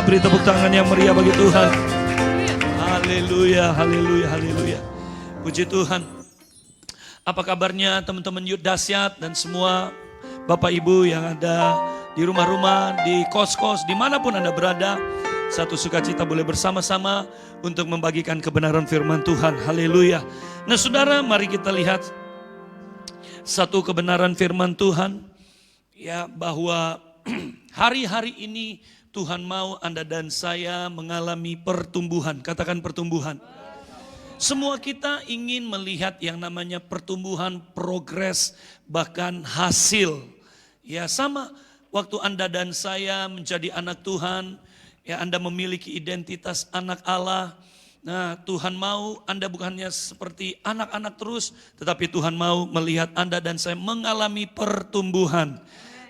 Beri tepuk tangan yang meriah bagi Tuhan. Haleluya, haleluya, haleluya. Puji Tuhan. Apa kabarnya teman-teman Youth Dahsyat dan semua Bapak Ibu yang ada di rumah-rumah, di kos-kos, dimanapun Anda berada. Satu sukacita boleh bersama-sama untuk membagikan kebenaran firman Tuhan. Haleluya. Nah saudara, mari kita lihat satu kebenaran firman Tuhan. Ya, bahwa hari-hari ini Tuhan mau Anda dan saya mengalami pertumbuhan. Katakan pertumbuhan. Semua kita ingin melihat yang namanya pertumbuhan, progres, bahkan hasil. Ya sama, waktu Anda dan saya menjadi anak Tuhan, ya Anda memiliki identitas anak Allah. Nah Tuhan mau Anda bukannya seperti anak-anak terus, tetapi Tuhan mau melihat Anda dan saya mengalami pertumbuhan.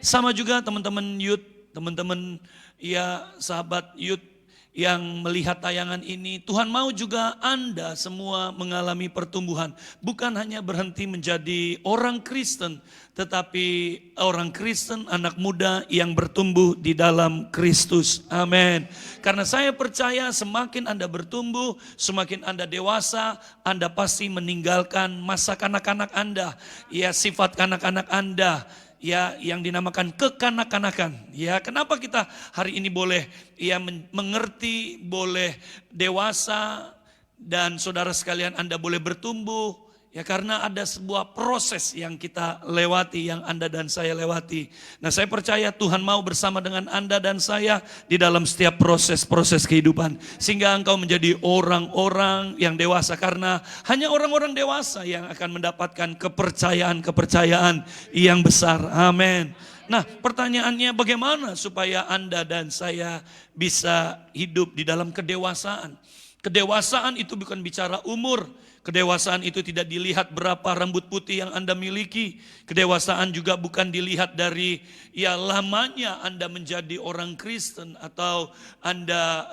Sama juga teman-teman youth, teman-teman ya sahabat youth yang melihat tayangan ini, Tuhan mau juga Anda semua mengalami pertumbuhan. Bukan hanya berhenti menjadi orang Kristen, tetapi orang Kristen, anak muda yang bertumbuh di dalam Kristus. Amin. Karena saya percaya semakin Anda bertumbuh, semakin Anda dewasa, Anda pasti meninggalkan masa kanak-kanak Anda. Ya, sifat kanak-kanak Anda. Ya, yang dinamakan kekanak-kanakan. Ya, kenapa kita hari ini boleh ya mengerti, boleh dewasa, dan saudara sekalian Anda boleh bertumbuh. Ya, karena ada sebuah proses yang kita lewati, yang Anda dan saya lewati. Nah, saya percaya Tuhan mau bersama dengan Anda dan saya di dalam setiap proses-proses kehidupan. Sehingga engkau menjadi orang-orang yang dewasa. Karena hanya orang-orang dewasa yang akan mendapatkan kepercayaan-kepercayaan yang besar. Amin. Nah, pertanyaannya bagaimana supaya Anda dan saya bisa hidup di dalam kedewasaan? Kedewasaan itu bukan bicara umur. Kedewasaan itu tidak dilihat berapa rambut putih yang Anda miliki. Kedewasaan juga bukan dilihat dari ya lamanya Anda menjadi orang Kristen atau Anda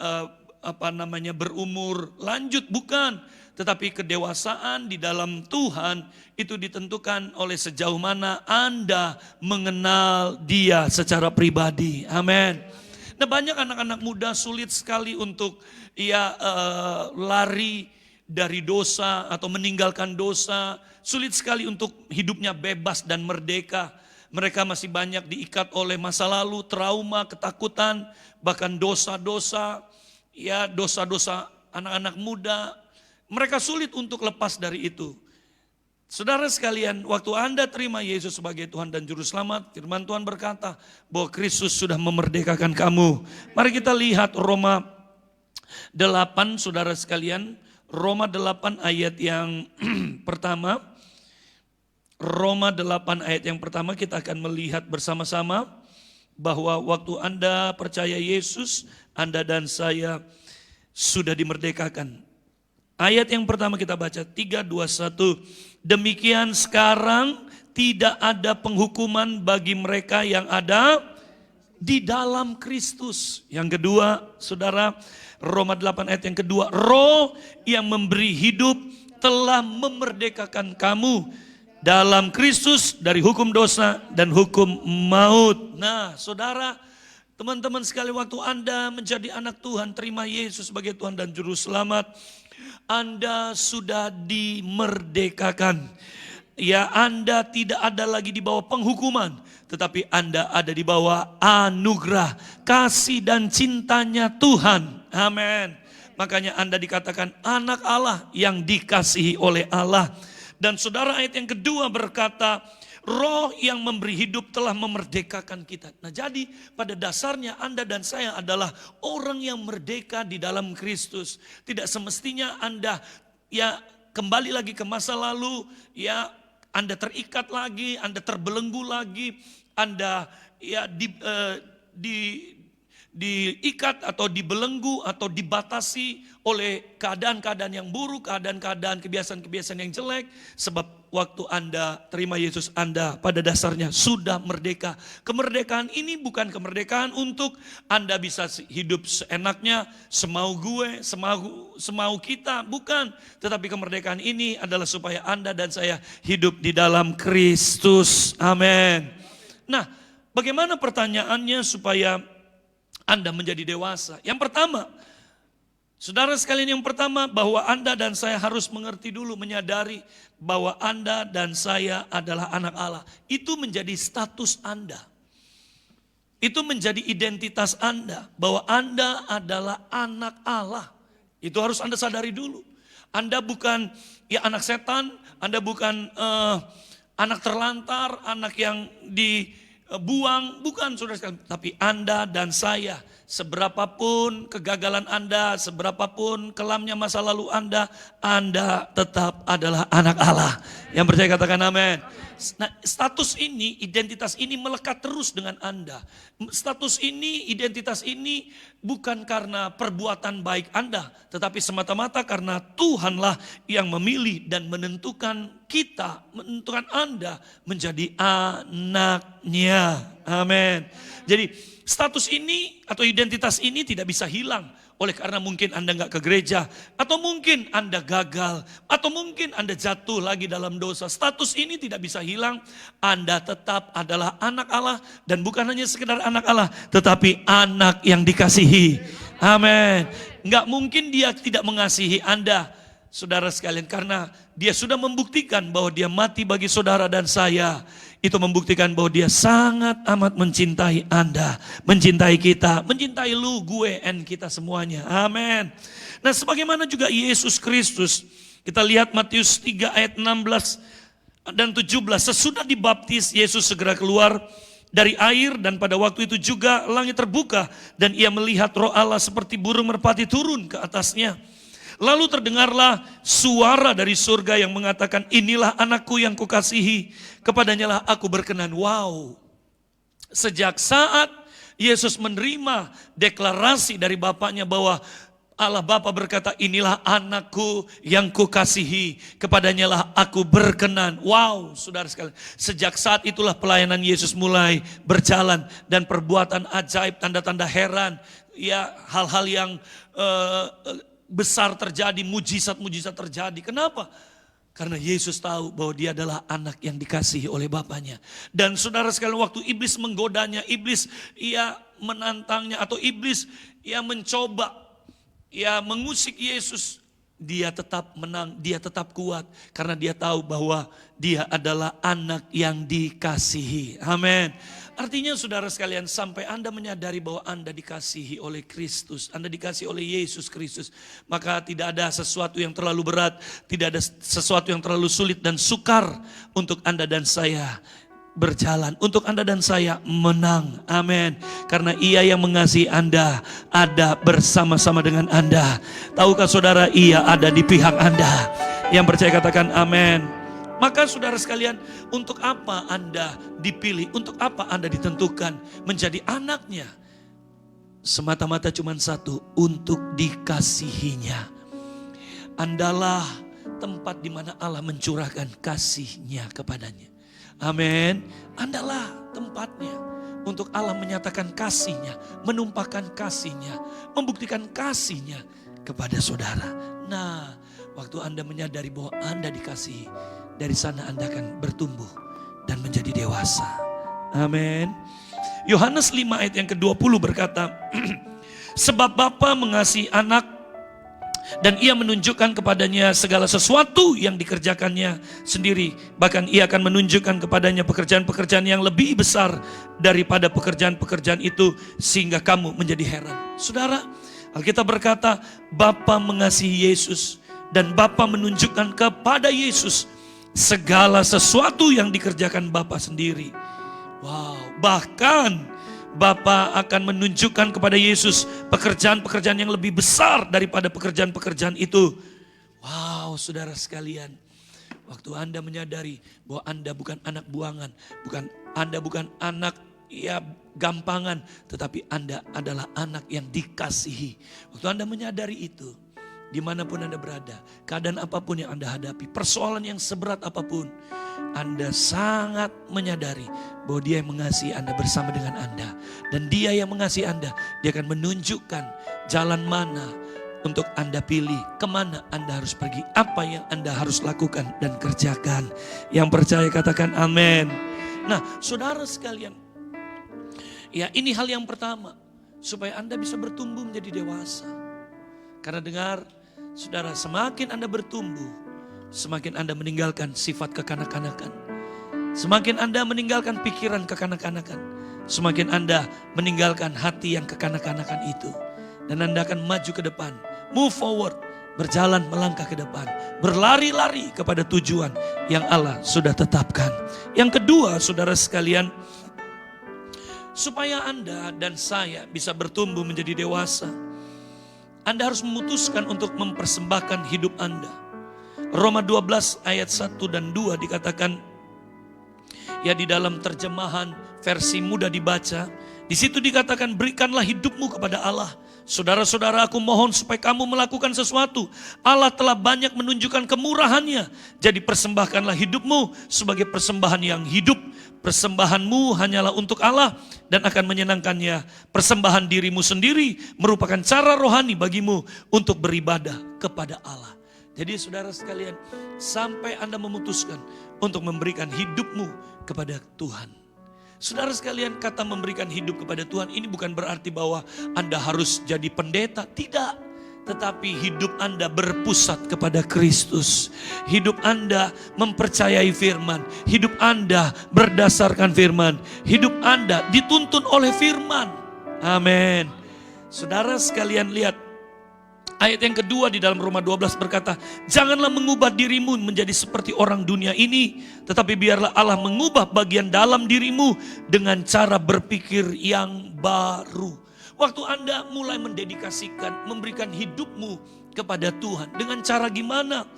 berumur lanjut, bukan. Tetapi kedewasaan di dalam Tuhan itu ditentukan oleh sejauh mana Anda mengenal Dia secara pribadi. Amin. Nah, banyak anak-anak muda sulit sekali untuk lari dari dosa atau meninggalkan dosa. Sulit sekali untuk hidupnya bebas dan merdeka. Mereka masih banyak diikat oleh masa lalu, trauma, ketakutan, bahkan dosa-dosa, ya dosa-dosa anak-anak muda. Mereka sulit untuk lepas dari itu. Saudara sekalian, waktu Anda terima Yesus sebagai Tuhan dan Juru Selamat, firman Tuhan berkata bahwa Kristus sudah memerdekakan kamu. Mari kita lihat Roma 8, saudara sekalian. Roma 8 ayat yang pertama. Roma 8 ayat yang pertama kita akan melihat bersama-sama bahwa waktu Anda percaya Yesus, Anda dan saya sudah dimerdekakan. Ayat yang pertama kita baca 3, 2, 1. Demikian sekarang tidak ada penghukuman bagi mereka yang ada di dalam Kristus. Yang kedua, saudara, Roma 8 ayat yang kedua. Roh yang memberi hidup telah memerdekakan kamu dalam Kristus dari hukum dosa dan hukum maut. Nah, saudara, teman-teman sekali, waktu Anda menjadi anak Tuhan, terima Yesus sebagai Tuhan dan Juru Selamat, Anda sudah dimerdekakan. Ya, Anda tidak ada lagi di bawah penghukuman, tetapi Anda ada di bawah anugerah, kasih dan cintanya Tuhan. Amin. Makanya Anda dikatakan anak Allah yang dikasihi oleh Allah. Dan saudara, ayat yang kedua berkata, Roh yang memberi hidup telah memerdekakan kita. Nah, jadi pada dasarnya Anda dan saya adalah orang yang merdeka di dalam Kristus. Tidak semestinya Anda ya kembali lagi ke masa lalu, ya Anda terikat lagi, Anda terbelenggu lagi, Anda ya diikat atau dibelenggu atau dibatasi oleh keadaan-keadaan yang buruk, keadaan-keadaan kebiasaan-kebiasaan yang jelek. Sebab waktu Anda terima Yesus, Anda pada dasarnya sudah merdeka. Kemerdekaan ini bukan kemerdekaan untuk Anda bisa hidup seenaknya, semau gue, semau kita, bukan. Tetapi kemerdekaan ini adalah supaya Anda dan saya hidup di dalam Kristus. Amin. Nah, bagaimana pertanyaannya supaya Anda menjadi dewasa. Yang pertama, saudara sekalian, yang pertama bahwa Anda dan saya harus mengerti dulu, menyadari bahwa Anda dan saya adalah anak Allah. Itu menjadi status Anda. Itu menjadi identitas Anda, bahwa Anda adalah anak Allah. Itu harus Anda sadari dulu. Anda bukan anak setan, Anda bukan anak terlantar, anak yang dibuang, bukan saudara sekalian. Tapi Anda dan saya, seberapapun kegagalan Anda, seberapapun kelamnya masa lalu Anda tetap adalah anak Allah. Yang percaya katakan amin. Nah, status ini, identitas ini melekat terus dengan Anda. Status ini, identitas ini bukan karena perbuatan baik Anda, tetapi semata-mata karena Tuhanlah yang memilih dan menentukan kita, menentukan Anda menjadi anaknya. Amin. Jadi status ini atau identitas ini tidak bisa hilang oleh karena mungkin Anda nggak ke gereja, atau mungkin Anda gagal, atau mungkin Anda jatuh lagi dalam dosa. Status ini tidak bisa hilang. Anda tetap adalah anak Allah, dan bukan hanya sekedar anak Allah, tetapi anak yang dikasihi. Amin. Nggak mungkin Dia tidak mengasihi Anda, saudara sekalian, karena Dia sudah membuktikan bahwa Dia mati bagi saudara dan saya. Itu membuktikan bahwa Dia sangat amat mencintai Anda, mencintai kita, mencintai lu, gue, and kita semuanya. Amin. Nah, sebagaimana juga Yesus Kristus, kita lihat Matius 3 ayat 16 dan 17. Sesudah dibaptis, Yesus segera keluar dari air, dan pada waktu itu juga langit terbuka, dan Ia melihat Roh Allah seperti burung merpati turun ke atasnya. Lalu terdengarlah suara dari surga yang mengatakan, inilah anakku yang kukasihi, kepadanya lah aku berkenan. Wow. Sejak saat Yesus menerima deklarasi dari Bapaknya bahwa Allah Bapa berkata, inilah anakku yang kukasihi, kepadanya lah aku berkenan. Wow, saudara sekalian. Sejak saat itulah pelayanan Yesus mulai berjalan, dan perbuatan ajaib, tanda-tanda heran, ya hal-hal yang besar terjadi, mujizat-mujizat terjadi. Kenapa? Karena Yesus tahu bahwa Dia adalah anak yang dikasihi oleh Bapaknya. Dan saudara sekalian, waktu iblis menggodanya, iblis menantangnya, atau iblis mencoba mengusik Yesus, Dia tetap menang, Dia tetap kuat, karena Dia tahu bahwa Dia adalah anak yang dikasihi. Amin. Artinya saudara sekalian, sampai Anda menyadari bahwa Anda dikasihi oleh Kristus, Anda dikasihi oleh Yesus Kristus, maka tidak ada sesuatu yang terlalu berat, tidak ada sesuatu yang terlalu sulit dan sukar untuk Anda dan saya berjalan, untuk Anda dan saya menang. Amin. Karena Ia yang mengasihi Anda ada bersama-sama dengan Anda. Tahukah saudara, Ia ada di pihak Anda. Yang percaya katakan amin. Maka saudara sekalian, untuk apa Anda dipilih? Untuk apa Anda ditentukan menjadi anaknya? Semata-mata cuma satu, untuk dikasihinya. Andalah tempat di mana Allah mencurahkan kasih-Nya kepadanya. Amin. Andalah tempatnya untuk Allah menyatakan kasih-Nya, menumpahkan kasih-Nya, membuktikan kasih-Nya kepada saudara. Nah, waktu Anda menyadari bahwa Anda dikasihi, dari sana Anda akan bertumbuh dan menjadi dewasa. Amin. Yohanes 5 ayat yang ke-20 berkata, sebab Bapa mengasihi anak, dan Ia menunjukkan kepadanya segala sesuatu yang dikerjakannya sendiri. Bahkan Ia akan menunjukkan kepadanya pekerjaan-pekerjaan yang lebih besar daripada pekerjaan-pekerjaan itu, sehingga kamu menjadi heran. Saudara, Alkitab berkata, Bapa mengasihi Yesus, dan Bapa menunjukkan kepada Yesus segala sesuatu yang dikerjakan Bapa sendiri. Wow, bahkan Bapa akan menunjukkan kepada Yesus pekerjaan-pekerjaan yang lebih besar daripada pekerjaan-pekerjaan itu. Wow, saudara sekalian, waktu Anda menyadari bahwa Anda bukan anak buangan, Anda bukan anak gampangan, tetapi Anda adalah anak yang dikasihi. Waktu Anda menyadari itu, dimanapun Anda berada, keadaan apapun yang Anda hadapi, persoalan yang seberat apapun, Anda sangat menyadari bahwa Dia yang mengasihi Anda bersama dengan Anda. Dan Dia yang mengasihi Anda, Dia akan menunjukkan jalan mana untuk Anda pilih, kemana Anda harus pergi, apa yang Anda harus lakukan dan kerjakan. Yang percaya katakan amin. Nah, saudara sekalian, ini hal yang pertama. supaya Anda bisa bertumbuh menjadi dewasa. Karena dengar, saudara, semakin Anda bertumbuh, semakin Anda meninggalkan sifat kekanak-kanakan. Semakin Anda meninggalkan pikiran kekanak-kanakan, semakin Anda meninggalkan hati yang kekanak-kanakan itu. Dan Anda akan maju ke depan, move forward, berjalan melangkah ke depan, berlari-lari kepada tujuan yang Allah sudah tetapkan. Yang kedua, saudara sekalian, supaya Anda dan saya bisa bertumbuh menjadi dewasa, Anda harus memutuskan untuk mempersembahkan hidup Anda. Roma 12 ayat 1 dan 2 dikatakan, ya di dalam terjemahan versi mudah dibaca, di situ dikatakan, berikanlah hidupmu kepada Allah. Saudara-saudara, aku mohon supaya kamu melakukan sesuatu. Allah telah banyak menunjukkan kemurahannya. Jadi persembahkanlah hidupmu sebagai persembahan yang hidup. Persembahanmu hanyalah untuk Allah dan akan menyenangkannya. Persembahan dirimu sendiri merupakan cara rohani bagimu untuk beribadah kepada Allah. Jadi saudara sekalian, sampai Anda memutuskan untuk memberikan hidupmu kepada Tuhan. Saudara sekalian, kata memberikan hidup kepada Tuhan ini bukan berarti bahwa Anda harus jadi pendeta, tidak. Tetapi hidup Anda berpusat kepada Kristus. Hidup Anda mempercayai firman. Hidup Anda berdasarkan firman. Hidup Anda dituntun oleh firman. Amin. Saudara sekalian, lihat. Ayat yang kedua di dalam Roma 12 berkata, janganlah mengubah dirimu menjadi seperti orang dunia ini, tetapi biarlah Allah mengubah bagian dalam dirimu dengan cara berpikir yang baru. Waktu Anda mulai mendedikasikan, memberikan hidupmu kepada Tuhan, dengan cara gimana?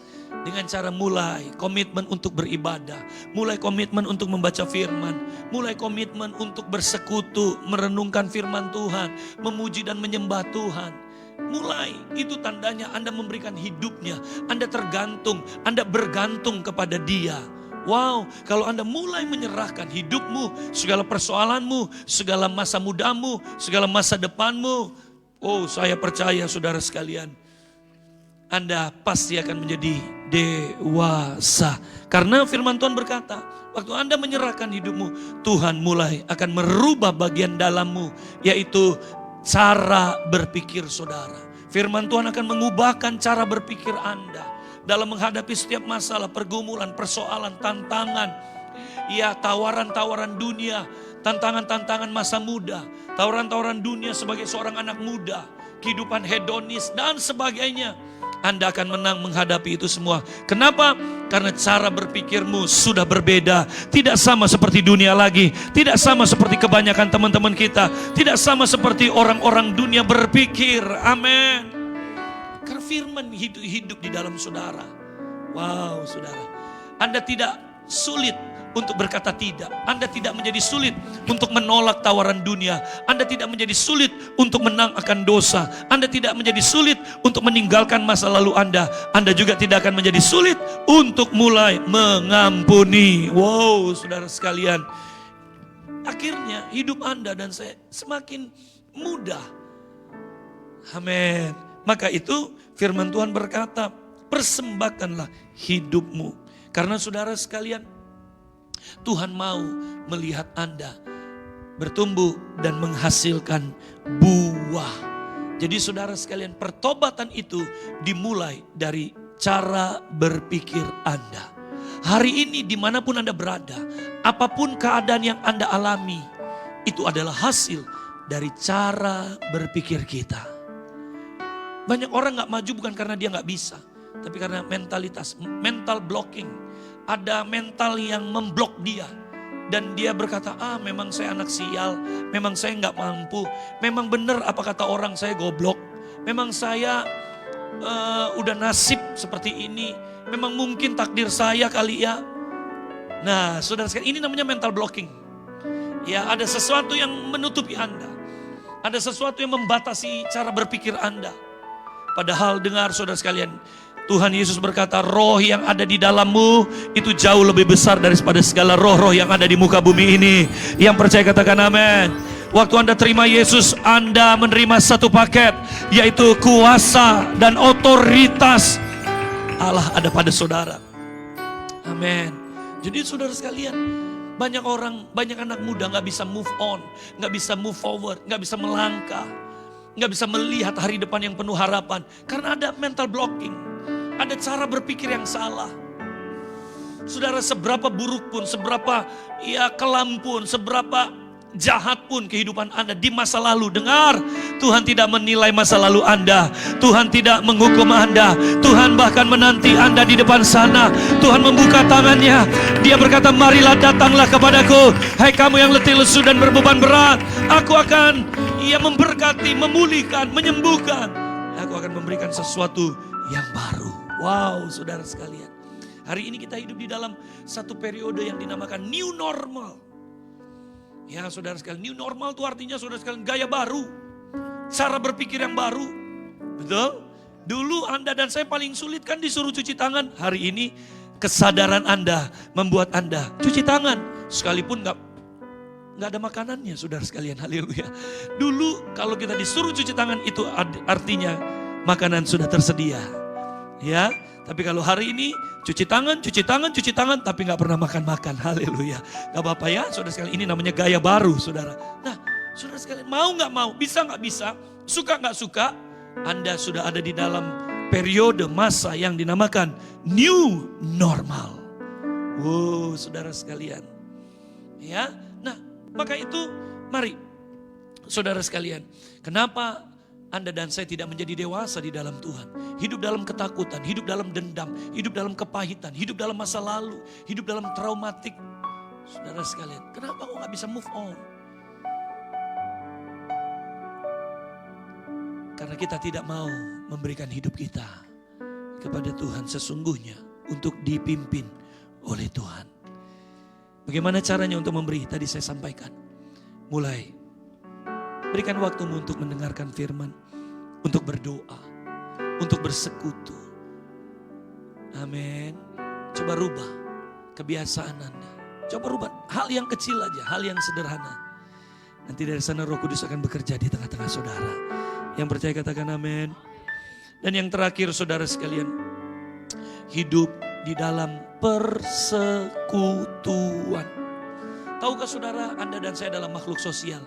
Dengan cara mulai komitmen untuk beribadah, mulai komitmen untuk membaca firman, mulai komitmen untuk bersekutu, merenungkan firman Tuhan, memuji dan menyembah Tuhan. Mulai, itu tandanya Anda memberikan hidupnya, Anda tergantung, Anda bergantung kepada Dia. Wow, kalau Anda mulai menyerahkan hidupmu, segala persoalanmu, segala masa mudamu, segala masa depanmu, oh saya percaya saudara sekalian, Anda pasti akan menjadi dewasa. Karena firman Tuhan berkata, waktu Anda menyerahkan hidupmu, Tuhan mulai akan merubah bagian dalammu, yaitu cara berpikir saudara. Firman Tuhan akan mengubahkan cara berpikir Anda dalam menghadapi setiap masalah, pergumulan, persoalan, tantangan. Ya, tawaran-tawaran dunia, tantangan-tantangan masa muda, tawaran-tawaran dunia sebagai seorang anak muda, kehidupan hedonis dan sebagainya. Anda akan menang menghadapi itu semua. Kenapa? Karena cara berpikirmu sudah berbeda. Tidak sama seperti dunia lagi. Tidak sama seperti kebanyakan teman-teman kita. Tidak sama seperti orang-orang dunia berpikir. Amin. Karena firman hidup di dalam saudara. Wow, saudara. Anda tidak sulit untuk berkata tidak. Anda tidak menjadi sulit untuk menolak tawaran dunia. Anda tidak menjadi sulit untuk menang akan dosa. Anda tidak menjadi sulit untuk meninggalkan masa lalu Anda. Anda juga tidak akan menjadi sulit untuk mulai mengampuni. Wow, saudara sekalian. Akhirnya hidup Anda dan saya semakin mudah. Amin. Maka itu firman Tuhan berkata, persembahkanlah hidupmu. Karena saudara sekalian, Tuhan mau melihat Anda bertumbuh dan menghasilkan buah. Jadi saudara sekalian, pertobatan itu dimulai dari cara berpikir Anda. Hari ini dimanapun Anda berada, apapun keadaan yang Anda alami, itu adalah hasil dari cara berpikir kita. Banyak orang gak maju bukan karena dia gak bisa, tapi karena mentalitas, mental blocking. Ada mental yang memblok dia. Dan dia berkata, memang saya anak sial. Memang saya gak mampu. Memang benar apa kata orang, saya goblok. Memang saya udah nasib seperti ini. Memang mungkin takdir saya kali ya. Nah saudara sekalian, ini namanya mental blocking. Ya, ada sesuatu yang menutupi Anda. Ada sesuatu yang membatasi cara berpikir Anda. Padahal dengar saudara sekalian, Tuhan Yesus berkata, roh yang ada di dalammu itu jauh lebih besar daripada segala roh-roh yang ada di muka bumi ini. Yang percaya katakan amin. Waktu Anda terima Yesus, Anda menerima satu paket, yaitu kuasa dan otoritas Allah ada pada saudara. Amin. Jadi saudara sekalian, Banyak orang, banyak anak muda gak bisa move on, gak bisa move forward, gak bisa melangkah, gak bisa melihat hari depan yang penuh harapan. Karena ada mental blocking, ada cara berpikir yang salah. Saudara, seberapa buruk pun, seberapa kelam pun, seberapa jahat pun kehidupan Anda di masa lalu, dengar, Tuhan tidak menilai masa lalu Anda. Tuhan tidak menghukum Anda. Tuhan bahkan menanti Anda di depan sana. Tuhan membuka tangannya. Dia berkata, marilah datanglah kepadaku, hai kamu yang letih lesu dan berbeban berat. Aku akan memberkati, memulihkan, menyembuhkan. Aku akan memberikan sesuatu yang baru. Wow, saudara sekalian. Hari ini kita hidup di dalam satu periode yang dinamakan new normal. Ya saudara sekalian, new normal itu artinya saudara sekalian gaya baru. Cara berpikir yang baru. Betul? Dulu Anda dan saya paling sulit kan disuruh cuci tangan. Hari ini kesadaran Anda membuat Anda cuci tangan. Sekalipun gak ada makanannya saudara sekalian, haleluya. Dulu kalau kita disuruh cuci tangan itu artinya makanan sudah tersedia. Ya, tapi kalau hari ini cuci tangan, tapi gak pernah makan-makan. Haleluya. Gak apa-apa ya, saudara sekalian, ini namanya gaya baru, saudara. Nah, saudara sekalian, mau gak mau, bisa gak bisa, suka gak suka, Anda sudah ada di dalam periode masa yang dinamakan new normal. Wow, saudara sekalian. Ya, nah, maka itu, mari, saudara sekalian, kenapa Anda dan saya tidak menjadi dewasa di dalam Tuhan? Hidup dalam ketakutan, hidup dalam dendam, hidup dalam kepahitan, hidup dalam masa lalu, hidup dalam traumatik. Saudara sekalian, kenapa kok gak bisa move on? Karena kita tidak mau memberikan hidup kita kepada Tuhan sesungguhnya untuk dipimpin oleh Tuhan. Bagaimana caranya untuk memberi? Tadi saya sampaikan. Mulai berikan waktumu untuk mendengarkan firman, untuk berdoa, untuk bersekutu. Amin. Coba rubah kebiasaan Anda. Coba rubah hal yang kecil aja, hal yang sederhana. Nanti dari sana Roh Kudus akan bekerja di tengah-tengah saudara. Yang percaya katakan amin. Dan yang terakhir saudara sekalian, hidup di dalam persekutuan. Tahukah saudara, Anda dan saya adalah makhluk sosial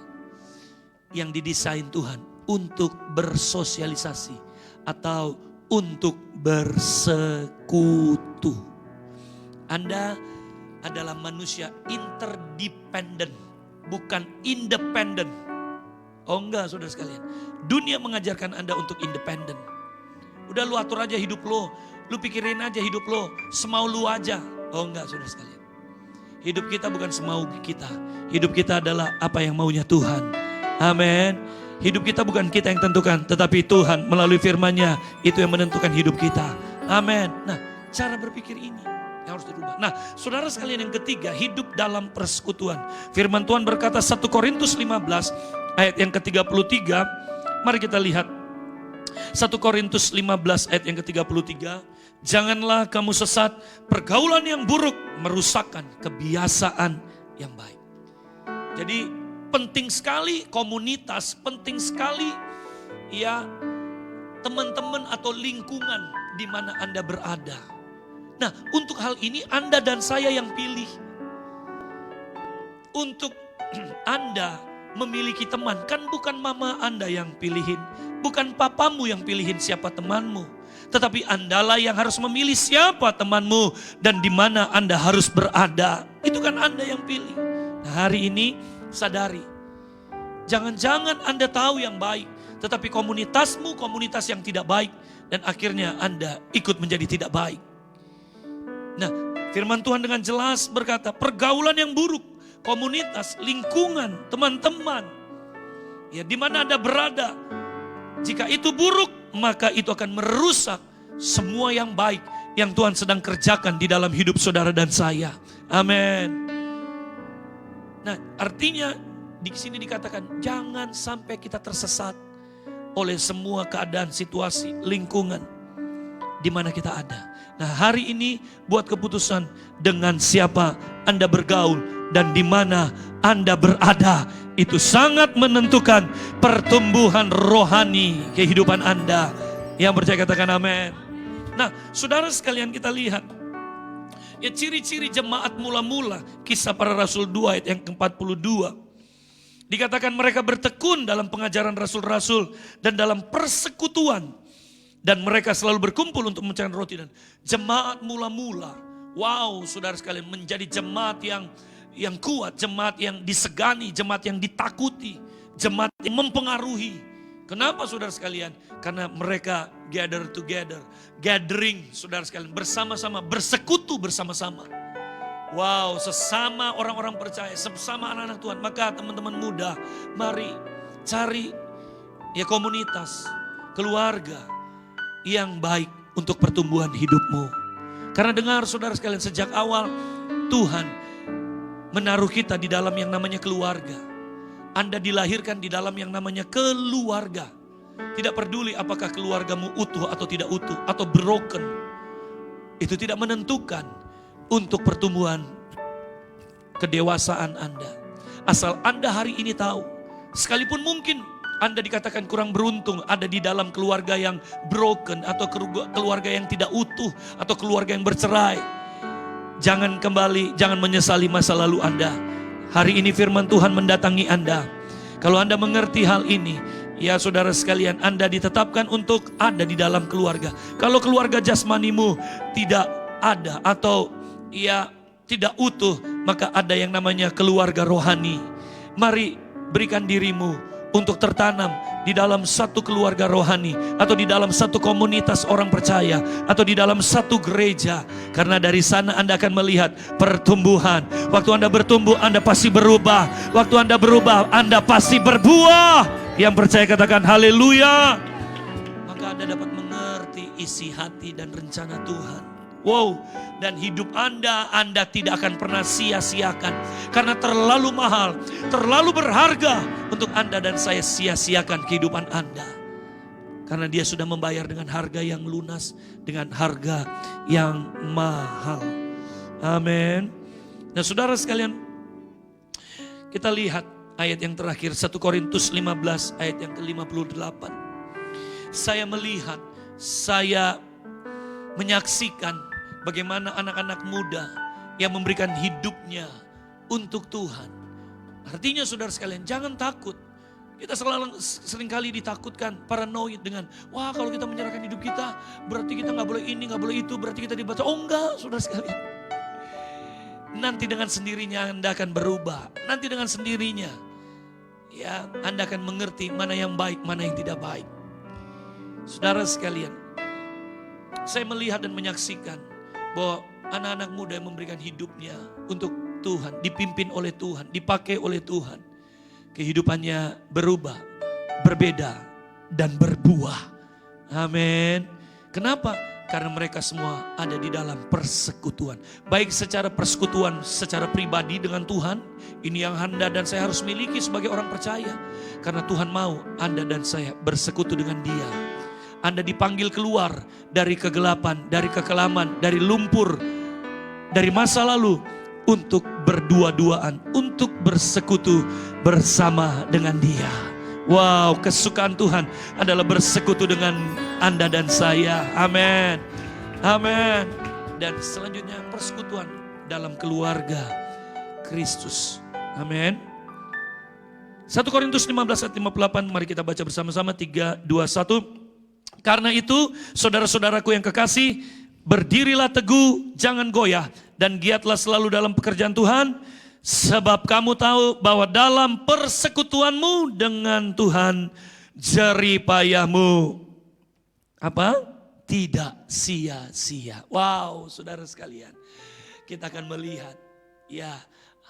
yang didesain Tuhan untuk bersosialisasi atau untuk bersekutu. Anda adalah manusia interdependent, bukan independent. Oh enggak saudara sekalian, dunia mengajarkan Anda untuk independen. Udah lu atur aja hidup lo, lu pikirin aja hidup lo, semau lu aja. Oh enggak saudara sekalian, hidup kita bukan semau kita, hidup kita adalah apa yang maunya Tuhan. Amin. Hidup kita bukan kita yang tentukan, tetapi Tuhan melalui firman-Nya itu yang menentukan hidup kita. Amin. Nah, cara berpikir ini yang harus dirubah. Nah, saudara sekalian, yang ketiga, hidup dalam persekutuan. Firman Tuhan berkata 1 Korintus 15 ayat yang ke-33. Mari kita lihat 1 Korintus 15 ayat yang ke-33. Janganlah kamu sesat, pergaulan yang buruk merusakkan kebiasaan yang baik. Jadi penting sekali komunitas, penting sekali ya teman-teman atau lingkungan di mana Anda berada. Nah, untuk hal ini Anda dan saya yang pilih. Untuk Anda memiliki teman, kan bukan mama Anda yang pilihin, bukan papamu yang pilihin siapa temanmu, tetapi Andalah yang harus memilih siapa temanmu dan di mana Anda harus berada. Itu kan Anda yang pilih. Nah, hari ini sadari, jangan-jangan Anda tahu yang baik, tetapi komunitasmu komunitas yang tidak baik, dan akhirnya Anda ikut menjadi tidak baik. Nah, firman Tuhan dengan jelas berkata, pergaulan yang buruk, komunitas, lingkungan, teman-teman, ya di mana Anda berada, jika itu buruk, maka itu akan merusak semua yang baik yang Tuhan sedang kerjakan di dalam hidup saudara dan saya. Amin. Nah, artinya di sini dikatakan jangan sampai kita tersesat oleh semua keadaan, situasi, lingkungan di mana kita ada. Nah, hari ini buat keputusan dengan siapa Anda bergaul dan di mana Anda berada. Itu sangat menentukan pertumbuhan rohani kehidupan Anda. Yang percaya katakan amin. Nah, saudara sekalian, kita lihat Ya, ciri-ciri jemaat mula-mula, Kisah Para Rasul 2 ayat yang ke-42. Dikatakan mereka bertekun dalam pengajaran rasul-rasul dan dalam persekutuan. Dan mereka selalu berkumpul untuk memecahkan roti. Dan jemaat mula-mula, wow saudara sekalian, menjadi jemaat yang kuat, jemaat yang disegani, jemaat yang ditakuti, jemaat yang mempengaruhi. Kenapa saudara sekalian? Karena mereka gather together, gathering saudara sekalian, bersama-sama, bersekutu bersama-sama. Wow, sesama orang-orang percaya, sesama anak-anak Tuhan. Maka teman-teman muda, mari cari ya komunitas, keluarga yang baik untuk pertumbuhan hidupmu. Karena dengar saudara sekalian, sejak awal Tuhan menaruh kita di dalam yang namanya keluarga. Anda dilahirkan di dalam yang namanya keluarga. Tidak peduli apakah keluargamu utuh atau tidak utuh, atau broken. Itu tidak menentukan untuk pertumbuhan kedewasaan Anda. Asal Anda hari ini tahu, sekalipun mungkin Anda dikatakan kurang beruntung, ada di dalam keluarga yang broken, atau keluarga yang tidak utuh, atau keluarga yang bercerai. Jangan kembali, jangan menyesali masa lalu Anda. Hari ini firman Tuhan mendatangi Anda. Kalau Anda mengerti hal ini, ya saudara sekalian, Anda ditetapkan untuk ada di dalam keluarga. Kalau keluarga jasmanimu tidak ada atau ya tidak utuh, maka ada yang namanya keluarga rohani. Mari berikan dirimu untuk tertanam di dalam satu keluarga rohani, atau di dalam satu komunitas orang percaya, atau di dalam satu gereja. Karena dari sana Anda akan melihat pertumbuhan. Waktu Anda bertumbuh, Anda pasti berubah. Waktu Anda berubah, Anda pasti berbuah. Yang percaya katakan haleluya. Maka Anda dapat mengerti isi hati dan rencana Tuhan. Wow, dan hidup Anda tidak akan pernah sia-siakan. Karena terlalu mahal, terlalu berharga untuk Anda dan saya sia-siakan kehidupan Anda. Karena Dia sudah membayar dengan harga yang lunas, dengan harga yang mahal. Amin. Nah saudara sekalian, kita lihat ayat yang terakhir, 1 Korintus 15 ayat yang ke-58. Saya melihat, saya menyaksikan bagaimana anak-anak muda yang memberikan hidupnya untuk Tuhan. Artinya saudara sekalian, jangan takut. Kita seringkali ditakutkan, paranoid dengan, wah kalau kita menyerahkan hidup kita, berarti kita gak boleh ini, gak boleh itu, berarti kita dibaca. Oh enggak saudara sekalian. Nanti dengan sendirinya Anda akan berubah. Nanti dengan sendirinya ya Anda akan mengerti mana yang baik, mana yang tidak baik. Saudara sekalian, saya melihat dan menyaksikan bahwa anak-anak muda yang memberikan hidupnya untuk Tuhan, dipimpin oleh Tuhan, dipakai oleh Tuhan, kehidupannya berubah, berbeda, dan berbuah. Amin. Kenapa? Karena mereka semua ada di dalam persekutuan. Baik secara persekutuan, secara pribadi dengan Tuhan. Ini yang Anda dan saya harus miliki sebagai orang percaya. Karena Tuhan mau Anda dan saya bersekutu dengan Dia. Anda dipanggil keluar dari kegelapan, dari kekelaman, dari lumpur, dari masa lalu, untuk berdua-duaan, untuk bersekutu bersama dengan Dia. Wow, kesukaan Tuhan adalah bersekutu dengan Anda dan saya. Amin. Amin. Dan selanjutnya persekutuan dalam keluarga Kristus. Amin. 1 Korintus 15 ayat 58, mari kita baca bersama-sama. 3, 2, 1. Karena itu saudara-saudaraku yang kekasih, berdirilah teguh, jangan goyah, dan giatlah selalu dalam pekerjaan Tuhan. Sebab kamu tahu bahwa dalam persekutuanmu dengan Tuhan, jerih payahmu tidak sia-sia. Wow, saudara sekalian, kita akan melihat ya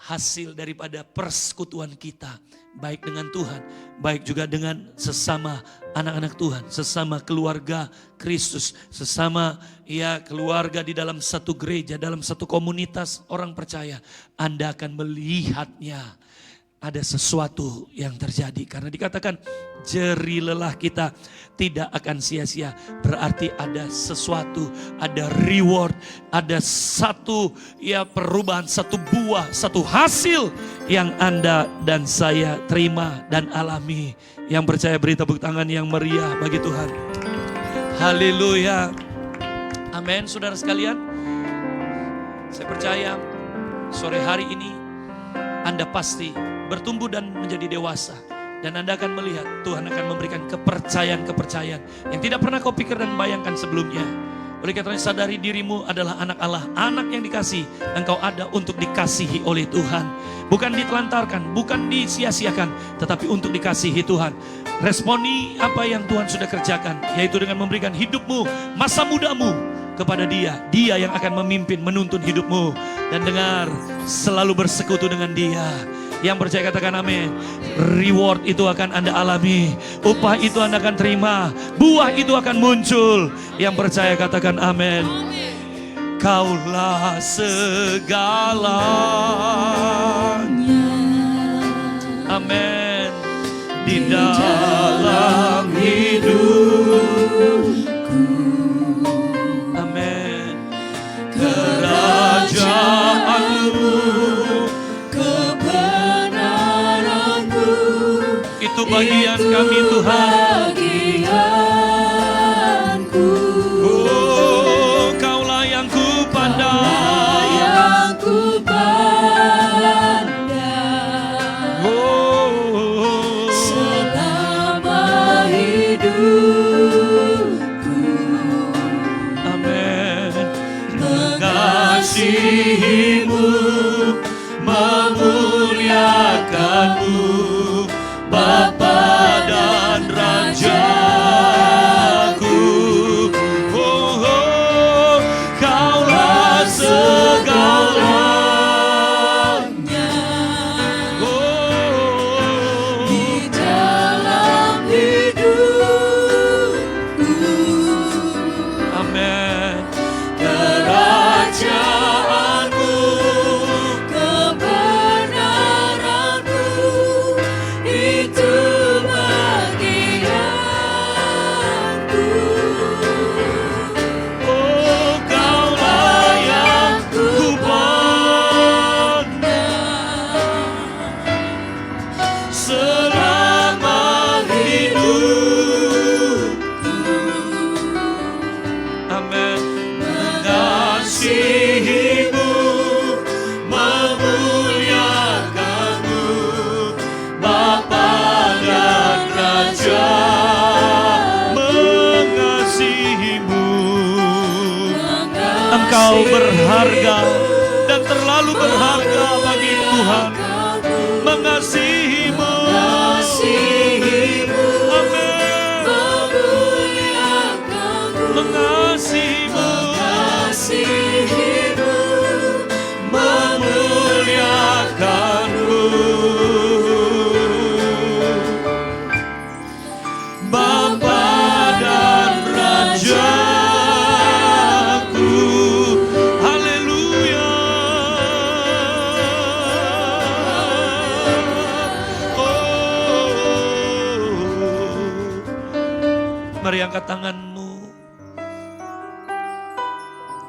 hasil daripada persekutuan kita, baik dengan Tuhan, baik juga dengan sesama anak-anak Tuhan, sesama keluarga Kristus, sesama ya keluarga di dalam satu gereja, dalam satu komunitas orang percaya. Anda akan melihatnya ada sesuatu yang terjadi, karena dikatakan jerih lelah kita tidak akan sia-sia. Berarti ada sesuatu, ada reward, ada satu ya perubahan, satu buah, satu hasil yang Anda dan saya terima dan alami. Yang percaya beri tepuk tangan yang meriah bagi Tuhan. Haleluya. Amin saudara sekalian. Saya percaya sore hari ini Anda pasti bertumbuh dan menjadi dewasa. Dan Anda akan melihat Tuhan akan memberikan kepercayaan-kepercayaan yang tidak pernah kau pikir dan bayangkan sebelumnya. Oleh karena sadari dirimu adalah anak Allah, anak yang dikasihi. Engkau ada untuk dikasihi oleh Tuhan. Bukan ditelantarkan, bukan disia-siakan, tetapi untuk dikasihi Tuhan. Responi apa yang Tuhan sudah kerjakan, yaitu dengan memberikan hidupmu, masa mudamu kepada Dia. Dia yang akan memimpin, menuntun hidupmu. Dan dengar, selalu bersekutu dengan Dia. Yang percaya katakan amin. Reward itu akan Anda alami. Upah itu Anda akan terima. Buah itu akan muncul. Yang percaya katakan amin. Kaulah segalanya. Amin. Di dalam hidupku. Amin. Kerajaanmu, itu bagian kami Tuhan. Oh, Kaulah yang ku pandang. Oh, selama hidupku. Amin. Mengasihimu, memuliakanmu, Bapa dan Rajaku. Oh, oh, Kaulah segalanya. Oh, Di dalam hidupku. amin. Kerajaanmu, Kebenaranmu, itu bagianku. oh, Kaulah yang ku pandang selama hidupku. Amin. Mengasihimu, memuliakanmu, Bapa dan Raja. Mengasihimu, Engkau berharga dan terlalu berharga bagi Tuhan. Mengasihimu, amin. Mengasihimu, memuliakanmu, Bapa dan Rajaku. Haleluya. Oh, mari angkat tanganmu.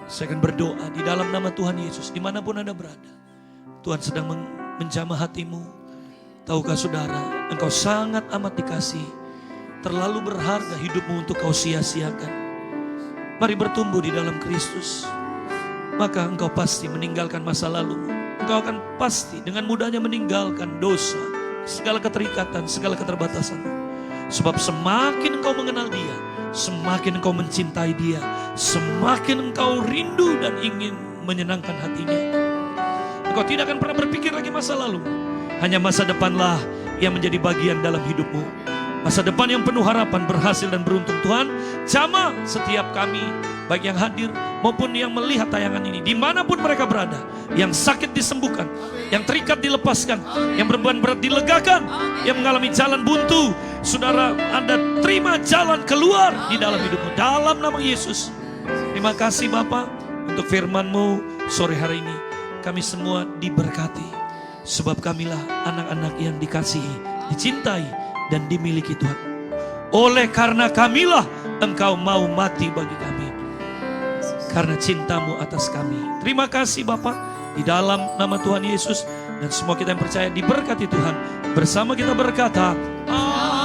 Saya akan berdoa di dalam nama Tuhan Yesus, dimanapun Anda berada. Tuhan sedang menjamah hatimu. Tahukah saudara, engkau sangat amat dikasihi. Terlalu berharga hidupmu untuk kau sia-siakan. Mari bertumbuh di dalam Kristus. Maka engkau pasti meninggalkan masa lalumu. Engkau akan pasti dengan mudahnya meninggalkan dosa, segala keterikatan, segala keterbatasanmu. Sebab semakin engkau mengenal Dia, semakin engkau mencintai Dia, semakin engkau rindu dan ingin menyenangkan hatinya. Engkau tidak akan pernah berpikir lagi masa lalu. Hanya masa depanlah yang menjadi bagian dalam hidupmu. Masa depan yang penuh harapan, berhasil dan beruntung. Tuhan jamah setiap kami, baik yang hadir maupun yang melihat tayangan ini, dimanapun mereka berada. Yang sakit disembuhkan, yang terikat dilepaskan, yang beban berat dilegakan, yang mengalami jalan buntu, saudara Anda terima jalan keluar di dalam hidupmu, dalam nama Yesus. Terima kasih Bapa untuk firman-Mu sore hari ini. Kami semua diberkati, sebab kamilah anak-anak yang dikasihi, dicintai dan dimiliki Tuhan. Oleh karena kamilah Engkau mau mati bagi kami, karena cinta-Mu atas kami. Terima kasih Bapa, di dalam nama Tuhan Yesus. Dan semua kita yang percaya diberkati Tuhan. Bersama kita berkata, Amin.